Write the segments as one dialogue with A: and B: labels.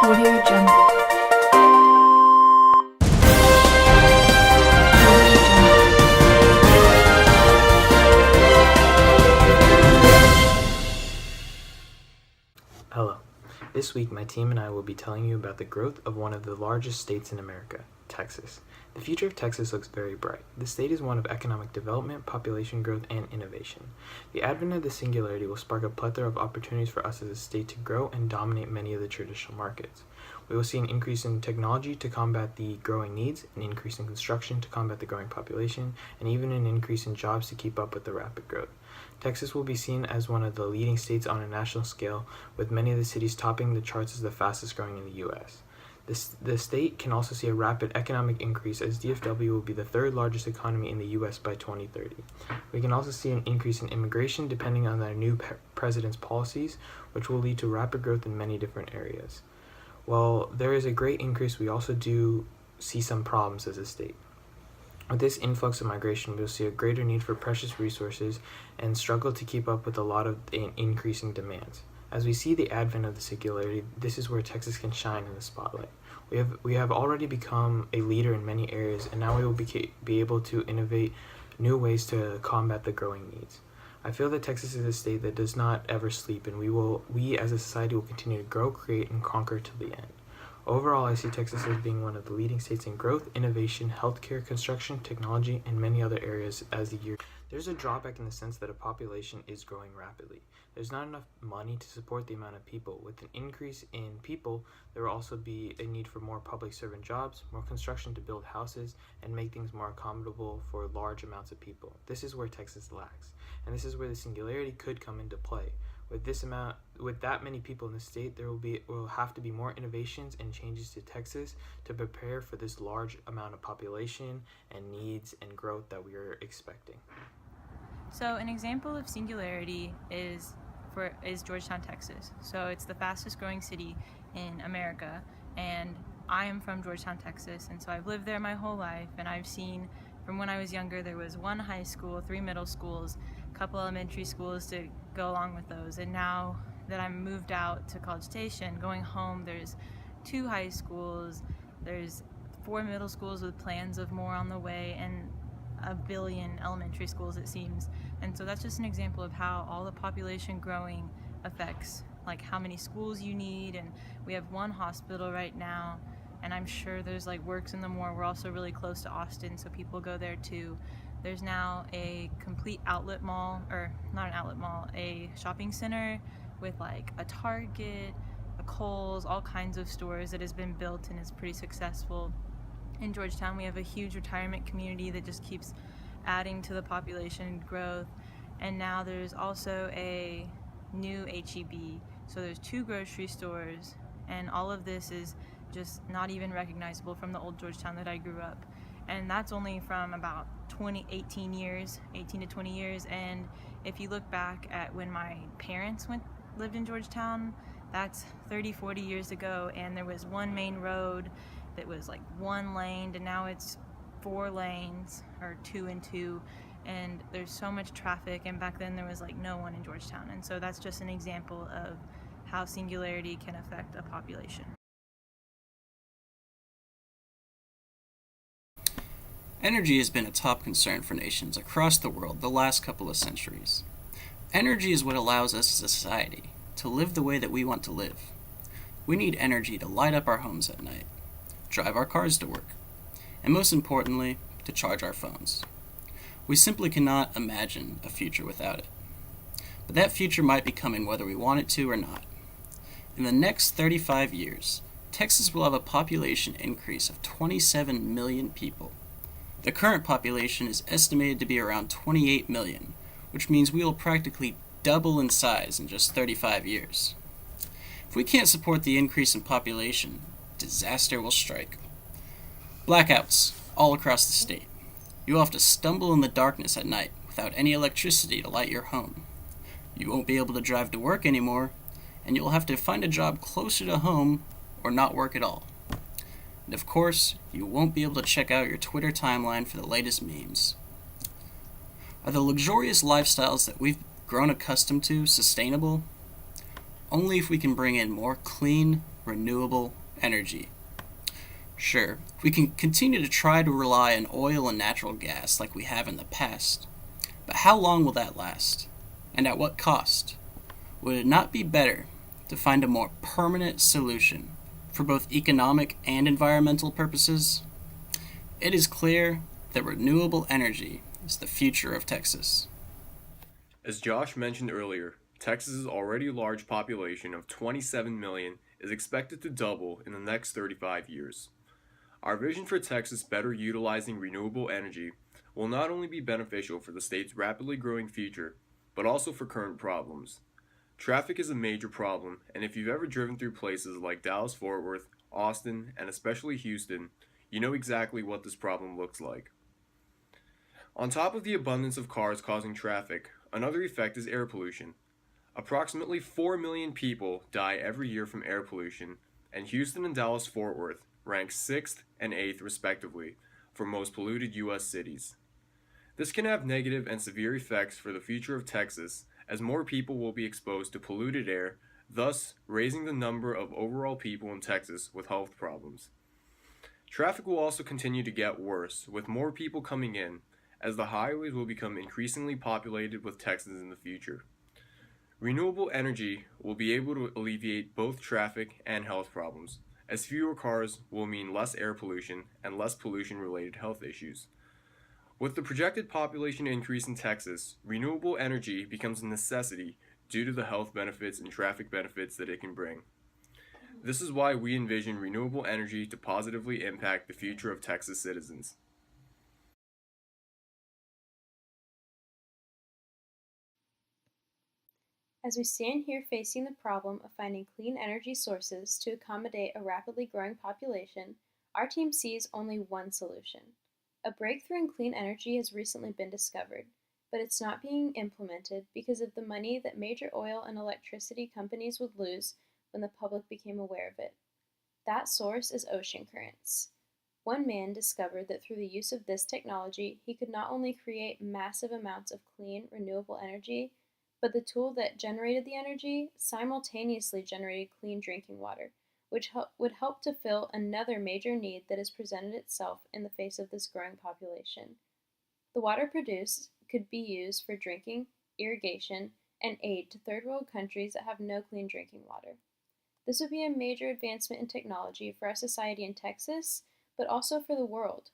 A: Audio Jungle.
B: Hello. This week, my team and I will be telling you about the growth of one of the largest states in America, Texas. The future of Texas looks very bright. The state is one of economic development, population growth, and innovation. The advent of the singularity will spark a plethora of opportunities for us as a state to grow and dominate many of the traditional markets. We will see an increase in technology to combat the growing needs, an increase in construction to combat the growing population, and even an increase in jobs to keep up with the rapid growth. Texas will be seen as one of the leading states on a national scale, with many of the cities topping the charts as the fastest growing in the U.S. The state can also see a rapid economic increase, as DFW will be the third largest economy in the U.S. by 2030. We can also see an increase in immigration depending on our new president's policies, which will lead to rapid growth in many different areas. While there is a great increase, we also do see some problems as a state. With this influx of migration, we'll see a greater need for precious resources and struggle to keep up with a lot of increasing demands. As we see the advent of the singularity, this is where Texas can shine in the spotlight. We have already become a leader in many areas, and now we will be able to innovate new ways to combat the growing needs. I feel that Texas is a state that does not ever sleep, and we as a society will continue to grow, create, and conquer to the end. Overall, I see Texas as being one of the leading states in growth, innovation, healthcare, construction, technology, and many other areas as the year. There's a drawback in the sense that a population is growing rapidly. There's not enough money to support the amount of people. With an increase in people, there will also be a need for more public servant jobs, more construction to build houses, and make things more accommodable for large amounts of people. This is where Texas lacks, and this is where the singularity could come into play. With that many people in the state, there will have to be more innovations and changes to Texas to prepare for this large amount of population and needs and growth that we are expecting.
C: So an example of singularity is Georgetown, Texas. So it's the fastest growing city in America, and I am from Georgetown, Texas, and so I've lived there my whole life, and I've seen from when I was younger there was one high school, 3 middle schools, a couple elementary schools to go along with those, and now that I'm moved out to College Station, going home, there's 2 high schools, there's 4 middle schools with plans of more on the way, and a billion elementary schools, it seems. And so that's just an example of how all the population growing affects like how many schools you need, and we have 1 hospital right now, and I'm sure there's like works in the more. We're also really close to Austin, so people go there too. There's now a complete outlet mall, or not an outlet mall, a shopping center with like a Target, a Kohl's, all kinds of stores that has been built and is pretty successful. In Georgetown, we have a huge retirement community that just keeps adding to the population growth. And now there's also a new HEB. So there's 2 grocery stores, and all of this is just not even recognizable from the old Georgetown that I grew up. And that's only from about 18 to 20 years. And if you look back at when my parents lived in Georgetown, that's 30, 40 years ago, and there was 1 main road that was like 1 lane, and now it's 4 lanes, or 2 and 2, and there's so much traffic, and back then there was like no one in Georgetown. And so that's just an example of how singularity can affect a population.
D: Energy has been a top concern for nations across the world the last couple of centuries. Energy is what allows us as a society to live the way that we want to live. We need energy to light up our homes at night, drive our cars to work, and most importantly, to charge our phones. We simply cannot imagine a future without it. But that future might be coming whether we want it to or not. In the next 35 years, Texas will have a population increase of 27 million people. The current population is estimated to be around 28 million, which means we will practically double in size in just 35 years. If we can't support the increase in population, disaster will strike. Blackouts all across the state. You will have to stumble in the darkness at night without any electricity to light your home. You won't be able to drive to work anymore, and you'll have to find a job closer to home or not work at all. And of course, you won't be able to check out your Twitter timeline for the latest memes. Are the luxurious lifestyles that we've grown accustomed to sustainable? only if we can bring in more clean, renewable energy. Sure, we can continue to try to rely on oil and natural gas like we have in the past, but how long will that last? And at what cost? Would it not be better to find a more permanent solution for both economic and environmental purposes? It is clear that renewable energy is the future of Texas.
A: As Josh mentioned earlier, Texas's already large population of 27 million is expected to double in the next 35 years. Our vision for Texas better utilizing renewable energy will not only be beneficial for the state's rapidly growing future, but also for current problems. Traffic is a major problem, and if you've ever driven through places like Dallas-Fort Worth, Austin, and especially Houston, you know exactly what this problem looks like. On top of the abundance of cars causing traffic, another effect is air pollution. Approximately 4 million people die every year from air pollution, and Houston and Dallas-Fort Worth rank 6th and 8th respectively for most polluted U.S. cities. This can have negative and severe effects for the future of Texas, as more people will be exposed to polluted air, thus raising the number of overall people in Texas with health problems. Traffic will also continue to get worse, with more people coming in, as the highways will become increasingly populated with Texans in the future. Renewable energy will be able to alleviate both traffic and health problems, as fewer cars will mean less air pollution and less pollution-related health issues. With the projected population increase in Texas, renewable energy becomes a necessity due to the health benefits and traffic benefits that it can bring. This is why we envision renewable energy to positively impact the future of Texas citizens.
E: As we stand here facing the problem of finding clean energy sources to accommodate a rapidly growing population, our team sees only one solution. A breakthrough in clean energy has recently been discovered, but it's not being implemented because of the money that major oil and electricity companies would lose when the public became aware of it. That source is ocean currents. One man discovered that through the use of this technology, he could not only create massive amounts of clean, renewable energy, but the tool that generated the energy simultaneously generated clean drinking water, which would help to fill another major need that has presented itself in the face of this growing population. The water produced could be used for drinking, irrigation, and aid to third world countries that have no clean drinking water. This would be a major advancement in technology for our society in Texas, but also for the world.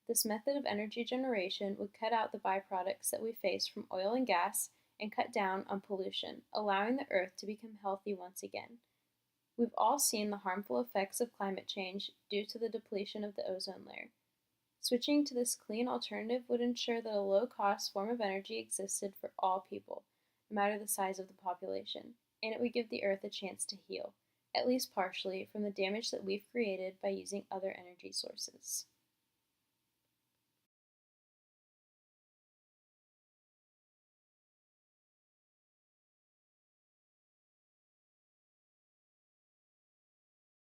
E: This method of energy generation would cut out the byproducts that we face from oil and gas and cut down on pollution, allowing the earth to become healthy once again. We've all seen the harmful effects of climate change due to the depletion of the ozone layer. Switching to this clean alternative would ensure that a low-cost form of energy existed for all people, no matter the size of the population, and it would give the earth a chance to heal, at least partially, from the damage that we've created by using other energy sources.